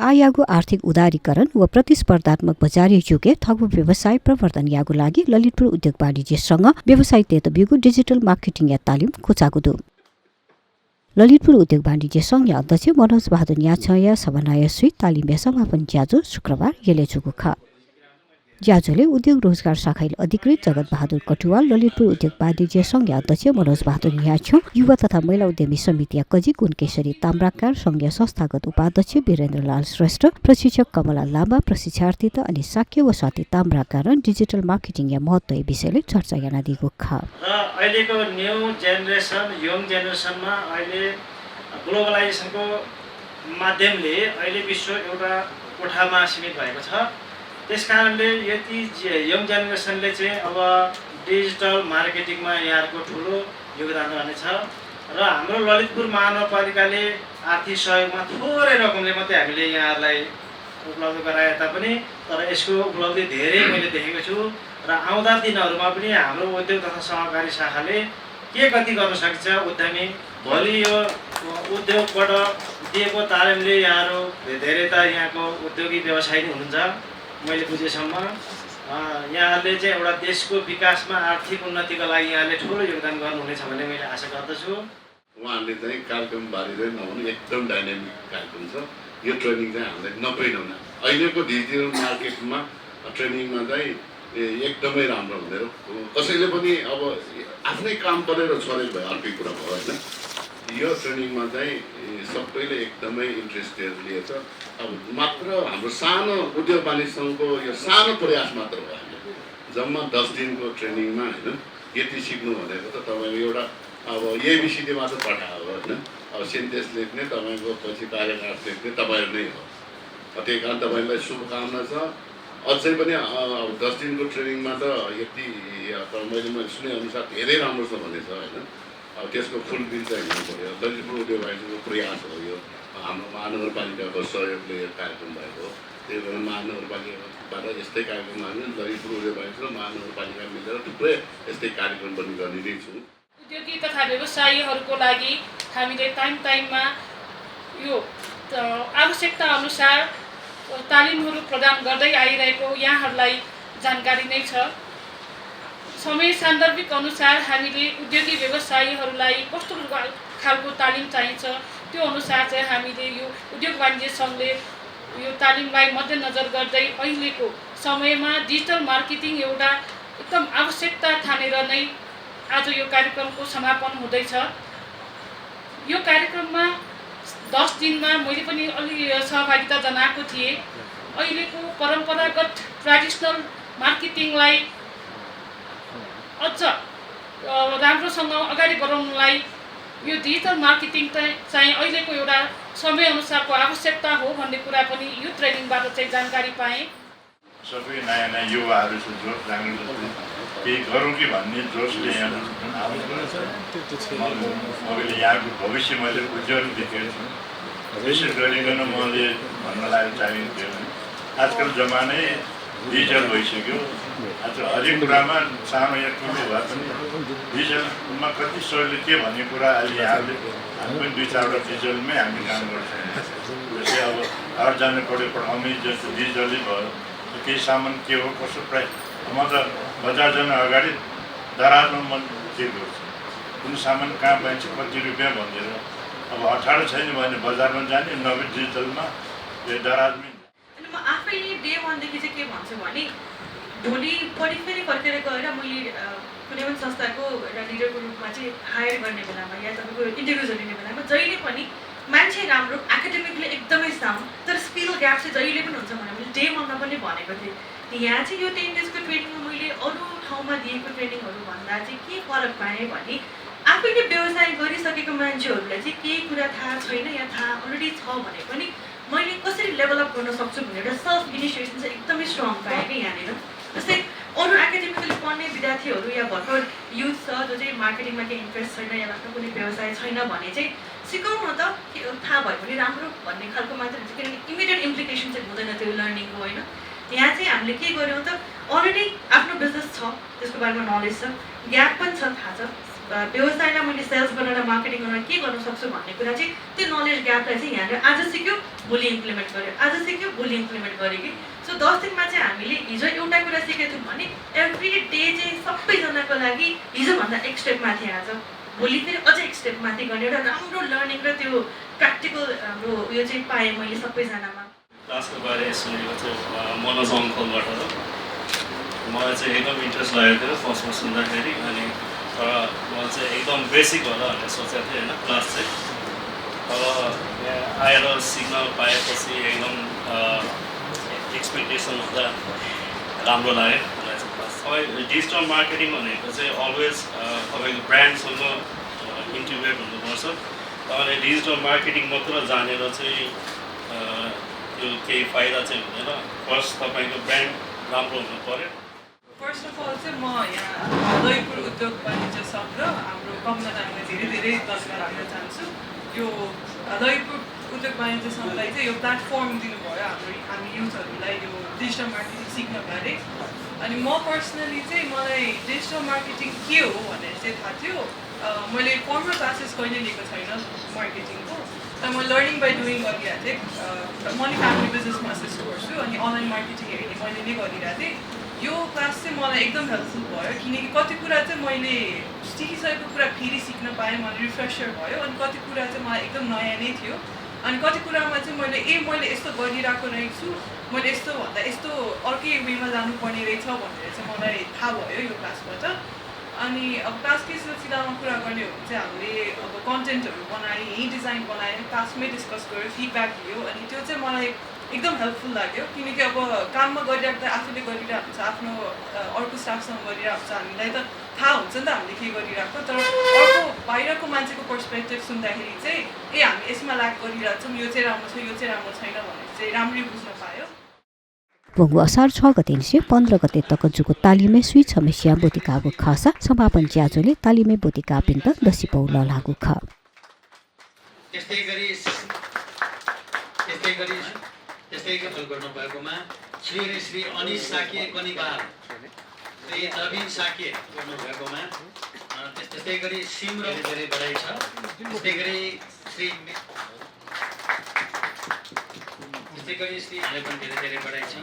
आयागु आर्थिक उदारीकरण व प्रतिस्पर्धात्मक बजारी जुगे थगु व्यवसाय प्रवर्धन यागु लागि ललितपुर उद्योग वाणिज्यसँग व्यवसाय तेतबिगु डिजिटल मार्केटिङ या तालिम खुचागुदु ललितपुर उद्योग वाणिज्य संघ अध्यक्ष मनोज बहादुर न्याछया समन्वय सुई तालिम समापन ज्याजो शुक्रबार येले जुगु ख ज्याजोले उद्योग रोजगार शाखाले अधिकृत जगत बहादुर कटुवाल ललितपुर उद्योग वाणिज्य संघ अध्यक्ष मनोज बहादुर न्याछ्यो युवा तथा महिला उद्यमी समिति कजी गुणकेशरी ताम्राकार संघीय संस्थागत उपाध्यक्ष वीरेन्द्रलाल श्रेष्ठ प्रशिक्षक कमला लामा प्रशिक्षार्थी त अनि साक्य व साथी ताम्राकार डिजिटल मार्केटिङ या महत्त्व विषयले चर्चा गर्न दिएको ख अहिलेको न्यू जेनेरेसन यङ जेनेरेसनमा अहिले ग्लोबलाइजेसनको माध्यमले अहिले विश्व एउटा कोठामा सीमित भएको छ। त्यसकारणले यति यङ जेनेरेसनले चाहिँ अब डिजिटल मार्केटिङमा यहाँको ठुलो योगदान रहनेछ र हाम्रो ललितपुर महानगरपालिकाले आर्थिक सहयोगमा थोरै रकमले मात्रै हामीले यहाँहरूलाई उपलब्ध गराए तापनि तर यसको उपलब्धि धेरै मैले देखेको छु र आउँदा दिनहरूमा पनि हाम्रो उद्योग तथा सहकारी शाखाले के कति गर्न सक्छ उद्यमी भोलि यो उद्योगबाट दिएको तालिमले यहाँहरू धेरै त यहाँको उद्योगी व्यवसायी नै हुनुहुन्छ। मैले बुझेसम्म यहाँहरूले चाहिँ एउटा देशको विकासमा आर्थिक उन्नतिको लागि यहाँले ठुलो योगदान गर्नुहुनेछ भन्ने मैले आशा गर्दछु। उहाँहरूले चाहिँ कार्यक्रम बारे नहुनु एकदम डाइनामिक कार्यक्रम छ। यो ट्रेनिङ चाहिँ हामीलाई नपाइनौँ अहिलेको डिजिटल मार्केटमा ट्रेनिङमा चाहिँ एकदमै राम्रो हुँदैन। कसैले पनि अब आफ्नै काम गरेर छोडेर भयो अर्कै कुरा भयो होइन। यो ट्रेनिङमा चाहिँ सबैले एकदमै इन्ट्रेस्टेड लिएछ। अब मात्र हाम्रो सानो उद्योग वाणिज्य सङ्घको यो सानो प्रयास मात्र हो। हामीले जम्मा 10 दिनको ट्रेनिङमा होइन यति सिक्नु भनेको त तपाईँको एउटा अब एबिसिडी मात्र पठायो होइन। अब सेन्टेन्स लेख्ने तपाईँको पछि प्याराग्राफ लेख्ने तपाईँहरू नै हो। त्यही कारण तपाईँलाई शुभकामना छ। अझै पनि अब 10 दिनको ट्रेनिङमा त यति मैले सुनेअनुसार धेरै राम्रो छ भन्ने छ होइन। अब त्यसको फुल बिल चाहिँ हिँड्नु पऱ्यो। ललितपुर उद्योग वाणिज्यको प्रयास हो यो। हाम्रो महानगरपालिकाको सहयोगले यो कार्यक्रम भएको। त्यही भएर महानगरपालिकाबाट यस्तै कार्यक्रम हामी ललितपुर उद्योग वाणिज्य र महानगरपालिका मिलेर थुप्रै यस्तै कार्यक्रम पनि गर्ने नै छौँ। उद्योगी तथा व्यवसायीहरूको लागि हामीले टाइममा यो आवश्यकता अनुसार तालिमहरू प्रदान गर्दै आइरहेको यहाँहरूलाई जानकारी नै छ। समय सान्दर्भिक अनुसार हामीले उद्योगी व्यवसायीहरूलाई कस्तो खालको तालिम चाहिन्छ त्यो अनुसार चाहिँ हामीले यो उद्योग वाणिज्य सङ्घले यो तालिमलाई मध्यनजर गर्दै अहिलेको समयमा डिजिटल मार्केटिङ एउटा एकदम आवश्यकता ठानेर नै आज यो कार्यक्रमको समापन हुँदैछ। यो कार्यक्रममा 10 दिनमा मैले पनि अलि सहभागिता जनाएको थिएँ। अहिलेको परम्परागत ट्रेडिसनल मार्केटिङलाई अझ राम्रोसँग अगाडि बढाउनलाई यो डिजिटल मार्केटिङ चाहिँ अहिलेको एउटा समयअनुसारको आवश्यकता हो भन्ने कुरा पनि यो ट्रेनिङबाट चाहिँ जानकारी पाएँ। सबै नयाँ नयाँ युवाहरू छ जोस जागृत केही गरौँ कि भन्ने जोसले यहाँ अहिले यहाँको भविष्य मैले उज्जवल देखेको छु। विशेष गरिकन मैले भन्नलाई चाहेको थियो आजकल जमानै डिजिटल भइसक्यो। आज हरेक कुरामा सानो या ठुलो भए पनि डिजिटलमा कति सजिलो के भन्ने कुरा अहिले यहाँले हामी पनि 2-4वटा डिजिटलमै हामी काम गर्छौँ। जस्तै अब घर जानु पऱ्यो पठाउने जस्तो डिजिटलै भयो। केही सामान के हो कसो प्राइस म त बजार जान अगाडि दराजमा म चेक गर्छु कुन सामान कहाँ पाइन्छ कति रुपियाँ भनेर। अब 18 छैन भने बजारमा जाने नभए डिजिटलमा यो दराजमै। म आफैले डे 1 देखि चाहिँ के भन्छु भने भोलि फेरि फर्केर गएर मैले कुनै पनि संस्थाको एउटा लिडरको रूपमा चाहिँ हायर गर्ने बेलामा या तपाईँको इन्टरभ्युजहरू लिने बेलामा जहिले पनि मान्छे राम्रो एकाडेमिकली एकदमै साउन्ड तर स्किल ग्याप चाहिँ जहिले पनि हुन्छ भनेर मैले डे 1मा पनि भनेको थिएँ। यहाँ चाहिँ यो 10 डेजको ट्रेनिङमा मैले अरू ठाउँमा दिएको ट्रेनिङहरू भन्दा चाहिँ के फरक पाएँ भने आफैले व्यवसाय गरिसकेको मान्छेहरूलाई चाहिँ केही कुरा थाहा छैन या थाहा अलरेडी छ भने पनि मैले कसरी डेभलप गर्न सक्छु भनेर एउटा सेल्फ इनिसिएसन चाहिँ एकदमै स्ट्रङ पाएँ कि यहाँनिर। जस्तै अरू एकाडेमिकली पढ्ने विद्यार्थीहरू या भर्खर युथ छ जो चाहिँ मार्केटिङमा केही इन्ट्रेस्ट छैन या आफ्नो कुनै व्यवसाय छैन भने चाहिँ सिकाउनु त थाहा भयो भने राम्रो भन्ने खालको मात्र हुन्छ। किनभने इमिडिएट इम्प्लिकेसन चाहिँ हुँदैन त्यो लर्निङको होइन। यहाँ चाहिँ हामीले के गर्यौँ त अलरेडी आफ्नो बिजनेस छ त्यसको बारेमा नलेज छ ग्याप पनि छ थाहा छ व्यवसायलाई मैले सेल्स गरेर मार्केटिङ गरेर के गर्न सक्छु भन्ने कुरा चाहिँ त्यो नलेज ग्यापलाई चाहिँ यहाँले आज सिक्यो भोलि इम्प्लिमेन्ट गर्यो, आज सिक्यो भोलि इम्प्लिमेन्ट गर्यो कि। सो 10 दिनमा चाहिँ हामीले हिजो एउटा कुरा सिकेको थियौँ भने एभ्री डे चाहिँ सबैजनाको लागि हिजोभन्दा एक स्टेप माथि आज, भोलि फेरि अझै एक स्टेप माथि गर्ने एउटा राम्रो लर्निङ र त्यो प्र्याक्टिकल हाम्रो उयो चाहिँ पाएँ मैले सबैजनामा। क्लासको बारे सुनेको थियो मनोज अङ्कलबाट हो। मलाई चाहिँ एकदम इन्ट्रेस्ट लागेको थियो फर्स्टमा सुन्दाखेरि, अनि तर मलाई चाहिँ एकदम बेसिक होला भनेर सोचेको थिएँ होइन क्लास चाहिँ। तर यहाँ आएर सिक्न पाएपछि एकदम एक्सपेक्टेसन हुँदा राम्रो लाग्यो मलाई चाहिँ क्लास। तपाईँ डिजिटल मार्केटिङ भनेको चाहिँ अलवेज तपाईँको ब्रान्डसँग इन्टिग्रेट हुनुपर्छ। तपाईँले डिजिटल मार्केटिङ मात्र जानेर चाहिँ त्यो केही फाइदा चाहिँ हुँदैन। फर्स्ट तपाईँको ब्रान्ड राम्रो हुनु पऱ्यो। फर्स्ट अफ अल चाहिँ म यहाँ ललितपुर उद्योग वाणिज्य सङ्घ र हाम्रो कमनालाई धेरै धेरै धन्यवाद दिन चाहन्छु। यो ललितपुर उद्योग वाणिज्य सङ्घलाई चाहिँ यो प्लेटफर्म दिनुभयो हामी युथहरूलाई यो डिजिटल मार्केटिङ सिक्न बारे। अनि म पर्सनली चाहिँ मलाई डिजिटल मार्केटिङ के हो भनेर चाहिँ थाहा थियो। मैले फर्मल क्लासेस कहिले लिएको छैन मार्केटिङको, तर म लर्निङ बाई डुइङ गरिरहेको थिएँ। म नि फ्यामिली बिजनेसमा असिस्ट गर्छु अनि अनलाइन मार्केटिङहरू नि मैले नै गरिरहेको थिएँ। यो क्लास चाहिँ मलाई एकदम हेल्पफुल भयो किनकि कति कुरा चाहिँ मैले सिकिसकेको कुरा फेरि सिक्न पाएँ, मलाई रिफ्रेसर भयो। अनि कति कुरा चाहिँ मलाई एकदम नयाँ नै थियो। अनि कति कुरामा चाहिँ मैले यस्तो गरिरहेको रहेछु, मैले यस्तो भन्दा यस्तो अर्कै वेमा जानुपर्ने रहेछ भनेर चाहिँ मलाई थाहा भयो यो क्लासबाट। अनि अब क्लासकै सिलसिलामा कुरा गर्ने हो भने चाहिँ हामीले अब कन्टेन्टहरू बनाएँ, यहीँ डिजाइन बनाएँ, क्लासमै डिस्कस गऱ्यो, फिडब्याक दियो। अनि त्यो चाहिँ मलाई एकदम हेल्पफुल लाग्यो किनकि अब काममा गरिरहेको त आफूले गरिरहेको हुन्छ, आफ्नो अर्को स्टाफसँग गरिरहेको हुन्छ, हामीलाई त थाहा हुन्छ नि त हामीले के गरिरहेको। तर अर्को बाहिरको मान्छेको पर्सपेक्टिभ सुन्दाखेरि चाहिँ हामी यसमा ल्याक गरिरहेको छौँ, यो चाहिँ राम्रो छ, यो चाहिँ राम्रो छैन भनेर चाहिँ राम्ररी बुझ्न पायो। वंगु असार 6 गतेदेखि 15 गते तक जुको तालिमे सुई छमेसिया बोतिकागु खासा समापन ज्याजोले तालिमे बोतिका पिन्त दसी पौल लागु ख। त्यस्तै गर्नु भएकोमा श्री अनिश साके कनिकार, श्री नवीन साके गर्नु भएकोमा त्यस्तै गरी सिमरो धेरै बढाइ छ। त्यस्तै गरी श्रीले पनि धेरै बढाइ छ।